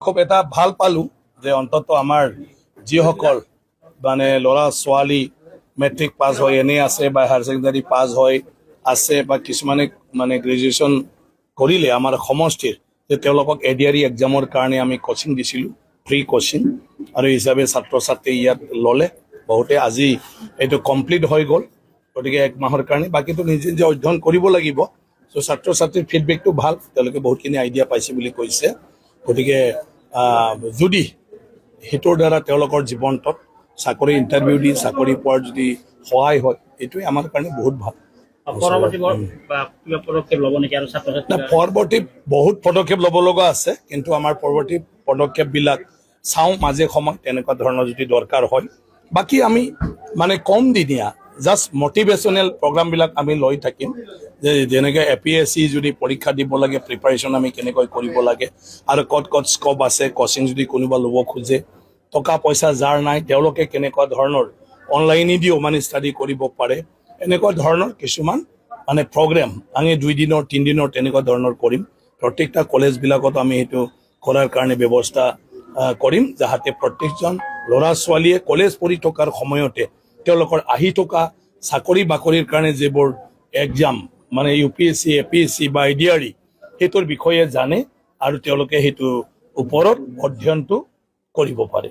খুব এটা ভাল পালোঁ যে অন্তত আমাৰ যিসকল মানে ল'ৰা ছোৱালী মেট্ৰিক পাছ হৈ এনেই আছে বা হায়াৰ ছেকেণ্ডাৰী পাছ হৈ আছে বা কিছুমানে মানে গ্ৰেজুৱেশ্যন কৰিলে আমাৰ সমষ্টিৰ যে তেওঁলোকক এডিআৰই এক্সামৰ কাৰণে আমি কোচিং দিছিলোঁ ফ্ৰী কোচিং আৰু হিচাপে ছাত্ৰ ছাত্ৰী ইয়াত ল'লে বহুতে আজি এইটো কমপ্লিট হৈ গ'ল গতিকে 1 মাহৰ কাৰণে বাকীটো নিজে নিজে অধ্যয়ন কৰিব লাগিব চ' ছাত্ৰ ছাত্ৰীৰ ফিডবেকটো ভাল তেওঁলোকে বহুতখিনি আইডিয়া পাইছে বুলি কৈছে গতিকে যদি সেইটোৰ দ্বাৰা তেওঁলোকৰ জীৱনটোত চাকৰি ইণ্টাৰভিউ দি চাকৰি পোৱাৰ যদি সহায় হয় এইটোৱে আমাৰ কাৰণে বহুত ভাল পৰৱৰ্তী বহুত পদক্ষেপ ল'ব লগা আছে কিন্তু আমাৰ পৰৱৰ্তী পদক্ষেপবিলাক চাওঁ মাজে সময় তেনেকুৱা ধৰণৰ যদি দৰকাৰ হয় বাকী আমি মানে কম দিনীয়া জাষ্ট মটিভেশ্যনেল প্ৰগ্ৰামবিলাক আমি লৈ থাকিম যে যেনেকৈ APSC যদি পৰীক্ষা দিব লাগে প্ৰিপাৰেশ্যন আমি কেনেকৈ কৰিব লাগে আৰু ক'ত ক'ত স্ক'প আছে কোচিং যদি কোনোবা ল'ব খোজে টকা পইচা যাৰ নাই তেওঁলোকে কেনেকুৱা ধৰণৰ অনলাইনেদিও মানে ষ্টাডি কৰিব পাৰে এনেকুৱা ধৰণৰ কিছুমান মানে প্ৰগ্ৰেম আমি 2 দিনৰ 3 দিনৰ তেনেকুৱা ধৰণৰ কৰিম প্ৰত্যেকটা কলেজবিলাকত আমি সেইটো কৰাৰ কাৰণে ব্যৱস্থা কৰিম যাতে প্ৰত্যেকজন ল'ৰা ছোৱালীয়ে কলেজ পঢ়ি থকাৰ সময়তে তেওঁলোকৰ আহি থকা চাকৰি বাকৰিৰ কাৰণে যিবোৰ এক্সাম মানে UPSC APSC বা ADRE সেইটোৰ বিষয়ে জানে আৰু তেওঁলোকে সেইটো ওপৰত অধ্যয়নটো কৰিব পাৰে